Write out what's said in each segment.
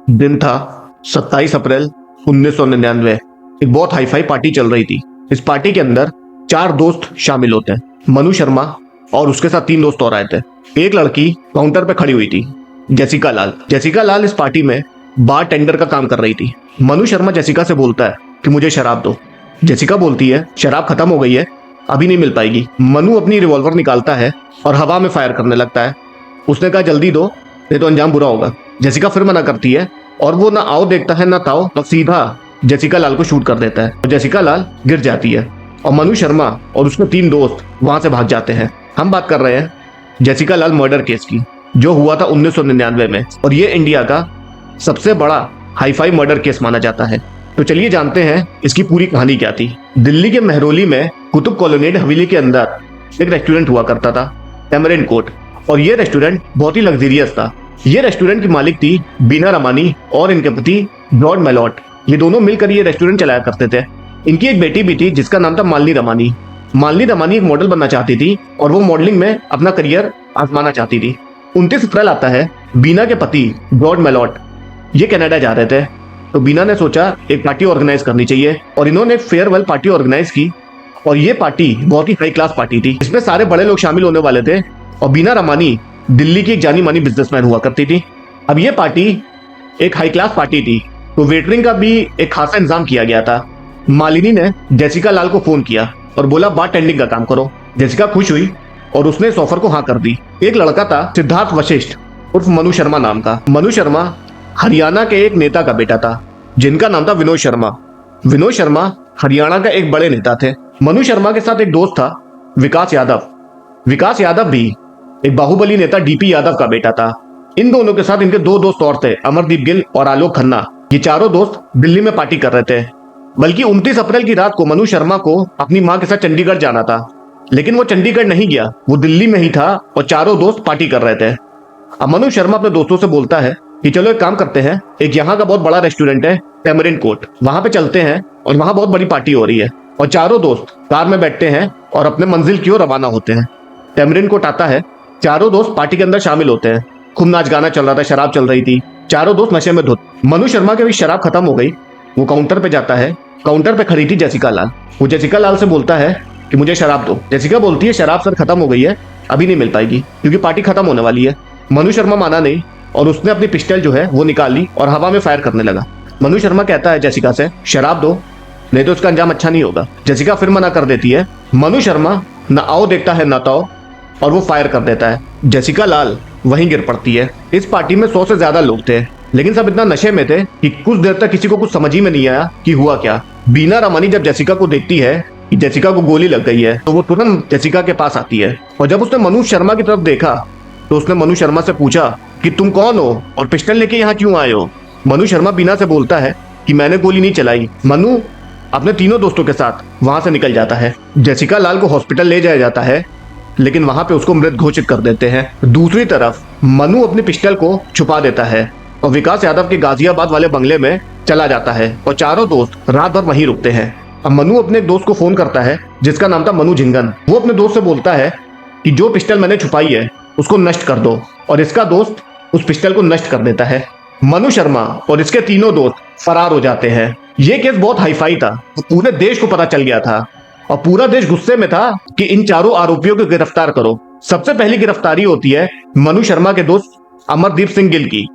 दिन था 27 अप्रैल 1999। एक बहुत हाईफाई पार्टी चल रही थी। इस पार्टी के अंदर 4 दोस्त शामिल होते हैं। मनु शर्मा और उसके साथ 3 दोस्त और आए थे। एक लड़की काउंटर पे खड़ी हुई थी, जेसिका लाल। जेसिका लाल इस पार्टी में बार टेंडर का काम कर रही थी। मनु शर्मा जेसिका से बोलता है कि मुझे शराब दो। जेसिका बोलती है शराब खत्म हो गई है, अभी नहीं मिल पाएगी। मनु अपनी रिवॉल्वर निकालता है और हवा में फायर करने लगता है। उसने कहा जल्दी दो, नहीं तो अंजाम बुरा होगा। जेसिका फिर मना करती है और वो ना आओ देखता है ना ताओ, तो सीधा जेसिका लाल को शूट कर देता है और जेसिका लाल गिर जाती है और मनु शर्मा और उसके 3 दोस्त वहां से भाग जाते हैं। हम बात कर रहे हैं जेसिका लाल मर्डर केस की, जो हुआ था 1999 में, और ये इंडिया का सबसे बड़ा हाईफाई मर्डर केस माना जाता है। तो चलिए जानते हैं इसकी पूरी कहानी क्या थी। दिल्ली के मेहरौली में कुतुब कॉलोनी हवेली के अंदर एक रेस्टोरेंट हुआ करता था, टेमरिंड कोर्ट, और ये रेस्टोरेंट बहुत ही लग्जरियस था। ये रेस्टोरेंट की मालिक थी बीना रमानी और इनके पति जॉर्ज मेलॉट। ये दोनों मिलकर ये रेस्टोरेंट चलाया करते थे। इनकी एक बेटी भी थी जिसका नाम था मालिनी रमानी। मालिनी रमानी एक मॉडल बनना चाहती थी और वो मॉडलिंग में अपना करियर आजमाना चाहती थी। 29 अप्रैल आता है, बीना के पति जॉर्ज मेलॉट ये कनाडा जा रहे थे, तो बीना ने सोचा एक पार्टी ऑर्गेनाइज करनी चाहिए और इन्होंने एक फेयरवेल पार्टी ऑर्गेनाइज की। और ये पार्टी बहुत ही हाई क्लास पार्टी थी, इसमें सारे बड़े लोग शामिल होने वाले थे और बीना रमानी दिल्ली की एक जानी मानी बिजनेसमैन हुआ करती थी। अब ये पार्टी एक हाई क्लास पार्टी थी, तो वेटरिंग का भी एक खासा इंतजाम किया गया था। मालिनी ने जेसिका लाल को फोन किया और बोला बार टेंडिंग का काम करो। जेसिका खुश हुई और उसने इस ऑफर को हाँ कर दी। एक लड़का था सिद्धार्थ वशिष्ठ उर्फ मनु शर्मा नाम का। मनु शर्मा हरियाणा के एक नेता का बेटा था जिनका नाम था विनोद शर्मा। विनोद शर्मा हरियाणा का एक बड़े नेता थे। मनु शर्मा के साथ एक दोस्त था विकास यादव। विकास यादव भी एक बाहुबली नेता डीपी यादव का बेटा था। इन दोनों के साथ इनके 2 दोस्त और थे, अमरदीप गिल और आलोक खन्ना। ये चारों दोस्त दिल्ली में पार्टी कर रहे थे। बल्कि 29 अप्रैल की रात को मनु शर्मा को अपनी मां के साथ चंडीगढ़ जाना था, लेकिन वो चंडीगढ़ नहीं गया, वो दिल्ली में ही था और चारों दोस्त पार्टी कर रहे थे। अब मनु शर्मा अपने दोस्तों से बोलता है कि चलो एक काम करते हैं, एक यहाँ का बहुत बड़ा रेस्टोरेंट है टेमरिंड कोर्ट, वहां पे चलते हैं और वहां बहुत बड़ी पार्टी हो रही है। और चारों दोस्त कार में बैठते हैं और अपने मंजिल की ओर रवाना होते हैं। टेमरिंड कोर्ट आता है, चारों दोस्त पार्टी के अंदर शामिल होते हैं। खूब नाच गाना चल रहा था, शराब चल रही थी, चारों दोस्त नशे में धुत। मनु शर्मा के भी शराब खत्म हो गई, वो काउंटर पे जाता है। काउंटर पे खड़ी थी जेसिका लाल। वो जेसिका लाल से बोलता है कि मुझे शराब दो। जेसिका बोलती है शराब सर खत्म हो गई है, अभी नहीं मिल पाएगी क्योंकि पार्टी खत्म होने वाली है। मनु शर्मा माना नहीं और उसने अपनी पिस्टल जो है वो निकाली और हवा में फायर करने लगा। मनु शर्मा कहता है जेसिका से शराब दो, नहीं तो उसका अंजाम अच्छा नहीं होगा। जेसिका फिर मना कर देती है। मनु शर्मा न आओ देखता है न ताओ और वो फायर कर देता है। जेसिका लाल वहीं गिर पड़ती है। इस पार्टी में 100 से ज्यादा लोग थे, लेकिन सब इतना नशे में थे कि कुछ देर तक किसी को कुछ समझ ही में नहीं आया कि हुआ क्या। बीना रमानी जब जेसिका को देखती है कि जेसिका को गोली लग गई है, तो वो तुरंत जेसिका के पास आती है और जब उसने मनु शर्मा की तरफ देखा तो उसने मनु शर्मा से पूछा कि तुम कौन हो और पिस्टल लेके यहाँ क्यों आए हो। मनु शर्मा बीना से बोलता है कि मैंने गोली नहीं चलाई। मनु अपने तीनों दोस्तों के साथ वहां से निकल जाता है। जेसिका लाल को हॉस्पिटल ले जाया जाता है, लेकिन वहां पे उसको मृत घोषित कर देते हैं। दूसरी तरफ मनु अपनी पिस्टल को छुपा देता है और विकास यादव के गाजियाबाद वाले बंगले में चला जाता है और चारों दोस्त रात भर वहीं रुकते हैं। अब मनु अपने एक दोस्त को फोन करता है जिसका नाम था मनु झिंगन। वो अपने दोस्त से बोलता है कि जो पिस्टल मैंने छुपाई है उसको नष्ट कर दो, और इसका दोस्त उस पिस्टल को नष्ट कर देता है। मनु शर्मा और इसके तीनों दोस्त फरार हो जाते हैं। ये केस बहुत हाईफाई था, पूरे देश को पता चल गया था और पूरा देश गुस्से में था कि इन चारों आरोपियों को गिरफ्तार करो। सबसे पहली गिरफ्तारी होती है मनु शर्मा के दोस्त अमरदीप सिंह गिल की।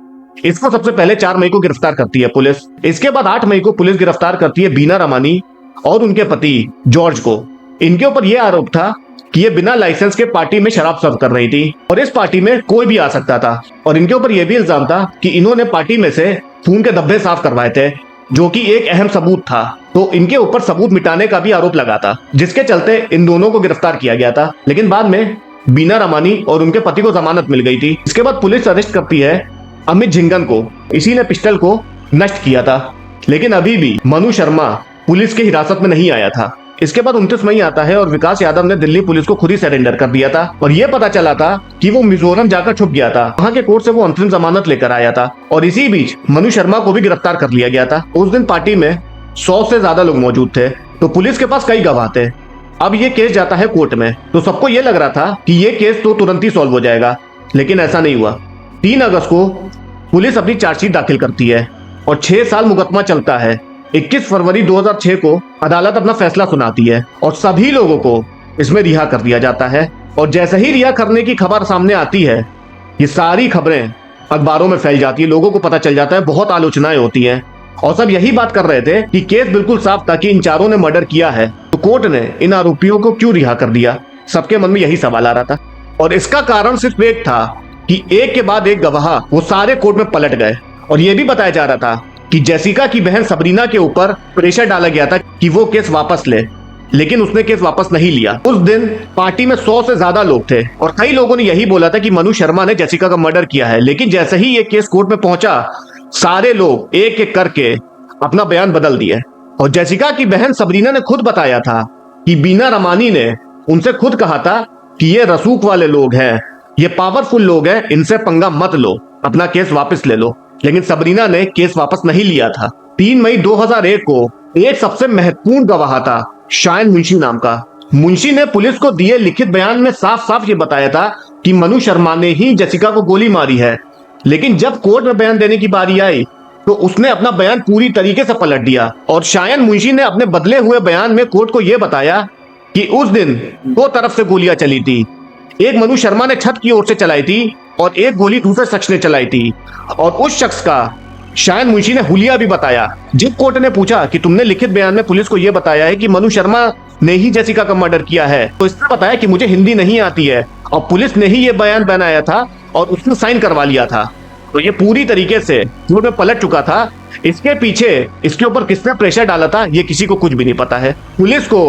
इसको सबसे पहले 4 मई को गिरफ्तार करती है पुलिस। इसके बाद 8 मई को पुलिस गिरफ्तार करती है बीना रमानी और उनके पति जॉर्ज को। इनके ऊपर यह आरोप था कि ये बिना लाइसेंस के पार्टी में शराब सर्व कर रही थी और इस पार्टी में कोई भी आ सकता था। और इनके ऊपर यह भी इल्जाम था कि इन्होंने पार्टी में से खून के धब्बे साफ करवाए थे, जो कि एक अहम सबूत था। तो इनके ऊपर सबूत मिटाने का भी आरोप लगा था, जिसके चलते इन दोनों को गिरफ्तार किया गया था। लेकिन बाद में बीना रमानी और उनके पति को जमानत मिल गई थी। इसके बाद पुलिस अरेस्ट करती है अमित झिंगन को। इसी ने पिस्टल को नष्ट किया था, लेकिन अभी भी मनु शर्मा पुलिस की हिरासत में नहीं आया था। इसके बाद 29 मई आता है और विकास यादव ने दिल्ली पुलिस को खुद ही सरेंडर कर दिया था और यह पता चला था कि वो मिजोरम जाकर छुप गया था। वहां के कोर्ट से वो अंतरिम जमानत लेकर आया था और इसी बीच मनु शर्मा को भी गिरफ्तार कर लिया गया था। उस दिन पार्टी में 100 से ज्यादा लोग मौजूद थे, तो पुलिस के पास कई गवाह थे। अब ये केस जाता है कोर्ट में, तो सबको ये लग रहा था कि ये केस तो तुरंत ही सॉल्व हो जाएगा, लेकिन ऐसा नहीं हुआ। 3 अगस्त को पुलिस अपनी चार्जशीट दाखिल करती है और 6 साल मुकदमा चलता है। 21 फरवरी 2006 को अदालत अपना फैसला सुनाती है और सभी लोगों को इसमें रिहा कर दिया जाता है। और जैसे ही रिहा करने की खबर सामने आती है, ये सारी खबरें अखबारों में फैल जाती है, लोगों को पता चल जाता है, बहुत आलोचनाएं होती हैं और सब यही बात कर रहे थे कि केस बिल्कुल साफ था कि इन चारों ने मर्डर किया है, तो कोर्ट ने इन आरोपियों को क्यों रिहा कर दिया। सबके मन में यही सवाल आ रहा था और इसका कारण सिर्फ एक था कि एक के बाद एक गवाह वो सारे कोर्ट में पलट गए और ये भी बताया जा रहा था कि जेसिका की बहन सबरीना के ऊपर प्रेशर डाला गया था कि वो केस वापस ले, लेकिन उसने केस वापस नहीं लिया। उस दिन पार्टी में 100 से ज्यादा लोग थे और कई लोगों ने यही बोला था कि मनु शर्मा ने जेसिका का मर्डर किया है, लेकिन जैसे ही ये केस कोर्ट में पहुंचा, सारे लोग एक एक करके अपना बयान बदल दिए और जेसिका की बहन सबरीना ने खुद बताया था कि बीना रमानी ने उनसे खुद कहा था कि ये रसूख वाले लोग हैं, ये पावरफुल लोग हैं, इनसे पंगा मत लो, अपना केस वापस ले लो। लेकिन सबरीना ने केस वापस नहीं लिया था। 3 मई 2001 को एक सबसे महत्वपूर्ण गवाह था शायन मुंशी नाम का। मुंशी ने पुलिस को दिए लिखित बयान में साफ साफ ये बताया था कि मनु शर्मा ने ही जेसिका को गोली मारी है, लेकिन जब कोर्ट में बयान देने की बारी आई तो उसने अपना बयान पूरी तरीके से पलट दिया और शायन मुंशी ने अपने बदले हुए बयान में कोर्ट को यह बताया कि उस दिन 2 तरफ से गोलियां चली थी। एक मनु शर्मा ने छत की ओर से चलाई थी और एक गोली दूसरे शख्स ने चलाई थी और उस शख्स का शायन मुंशी ने हुलिया भी बताया। जब कोर्ट ने पूछा कि तुमने लिखित बयान में पुलिस को यह बताया है कि मनु शर्मा ने ही जेसिका का मर्डर किया है, तो इसने बताया कि मुझे हिंदी नहीं आती है और पुलिस ने ही यह बयान बनाया था और उसने साइन करवा लिया था। तो ये पूरी तरीके से कोर्ट में पलट चुका था। इसके पीछे इसके ऊपर किसने प्रेशर डाला था ये किसी को कुछ भी नहीं पता है। पुलिस को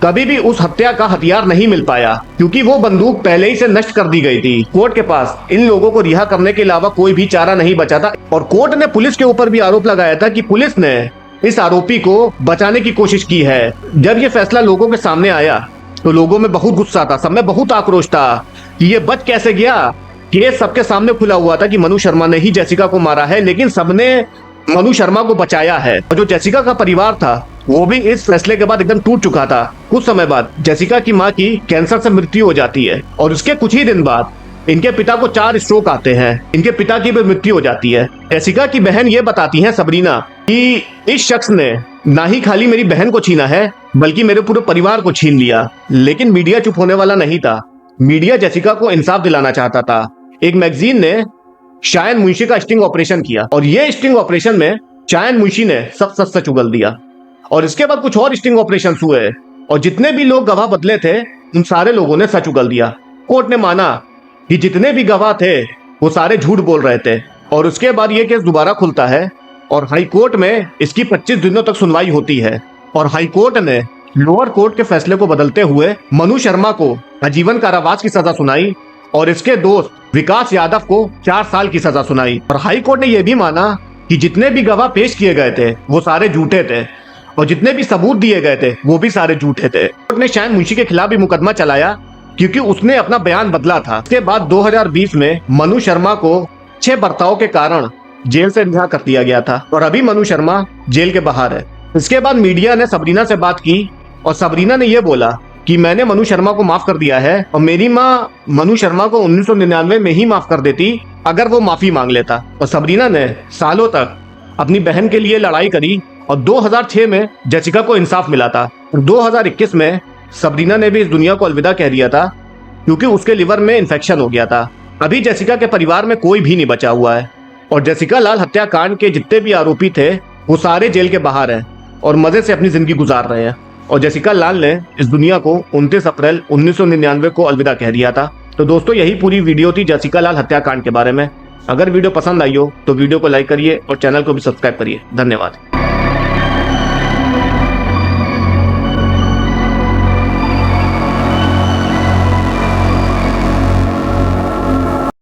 कभी भी उस हत्या का हथियार नहीं मिल पाया क्योंकि वो बंदूक पहले ही से नष्ट कर दी गई थी। कोर्ट के पास इन लोगों को रिहा करने के अलावा कोई भी चारा नहीं बचा था और कोर्ट ने पुलिस के ऊपर भी आरोप लगाया था कि पुलिस ने इस आरोपी को बचाने की कोशिश की है। जब ये फैसला लोगों के सामने आया तो लोगों में बहुत गुस्सा था, सब में बहुत आक्रोश था कि ये बच कैसे गया। केस सबके सामने खुला हुआ था कि मनु शर्मा ने ही जेसिका को मारा है, लेकिन सबने मनु शर्मा को बचाया है। और जो जेसिका का परिवार था वो भी इस फैसले के बाद एकदम टूट चुका था। कुछ समय बाद जेसिका की मां की कैंसर से मृत्यु हो जाती है और उसके कुछ ही दिन बाद इनके पिता को 4 स्ट्रोक आते हैं। इनके पिता की भी मृत्यु हो जाती है। जेसिका की बहन ये बताती है सबरीना कि इस शख्स ने ना ही खाली मेरी बहन को छीना है बल्कि मेरे पूरे परिवार को छीन लिया। लेकिन मीडिया चुप होने वाला नहीं था। मीडिया जेसिका को इंसाफ दिलाना चाहता था। एक मैगजीन ने शायन मुंशी का स्टिंग ऑपरेशन किया और ये स्टिंग ऑपरेशन में शायन मुंशी ने सब सच सच उगल दिया और इसके बाद कुछ और स्टिंग ऑपरेशन हुए और जितने भी लोग गवाह बदले थे उन सारे लोगों ने सच उगल दिया। कोर्ट ने माना कि जितने भी गवाह थे वो सारे झूठ बोल रहे थे और उसके बाद ये केस दोबारा खुलता है और हाई कोर्ट में इसकी 25 दिनों तक सुनवाई होती है और हाई कोर्ट ने लोअर कोर्ट के फैसले को बदलते हुए मनु शर्मा को आजीवन कारावास की सजा सुनाई और इसके दोस्त विकास यादव को 4 साल की सजा सुनाई। और हाई कोर्ट ने यह भी माना कि जितने भी गवाह पेश किए गए थे वो सारे झूठे थे और जितने भी सबूत दिए गए थे वो भी सारे झूठे थे। कोर्ट ने शायन मुंशी के खिलाफ भी मुकदमा चलाया क्योंकि उसने अपना बयान बदला था। इसके बाद 2020 में मनु शर्मा को 6 बर्ताव के कारण जेल से रिहा कर दिया गया था और अभी मनु शर्मा जेल के बाहर है। इसके बाद मीडिया ने सबरीना से बात की और सबरीना ने यह बोला कि मैंने मनु शर्मा को माफ कर दिया है और मेरी माँ मनु शर्मा को 1999 में ही माफ कर देती अगर वो माफी मांग लेता। और सबरीना ने सालों तक अपनी बहन के लिए लड़ाई करी और 2006 में जेसिका को इंसाफ मिला था। 2021 में सबरीना ने भी इस दुनिया को अलविदा कह दिया था क्योंकि उसके लिवर में इन्फेक्शन हो गया था। अभी जेसिका के परिवार में कोई भी नहीं बचा हुआ है और जेसिका लाल हत्याकांड के जितने भी आरोपी थे वो सारे जेल के बाहर हैं और मजे से अपनी जिंदगी गुजार रहे हैं। और जेसिका लाल ने इस दुनिया को 29 अप्रैल 1999 को अलविदा कह दिया था। तो दोस्तों यही पूरी वीडियो थी जेसिका लाल हत्याकांड के बारे में। अगर वीडियो पसंद आई हो तो वीडियो को लाइक करिए और चैनल को भी सब्सक्राइब करिए। धन्यवाद।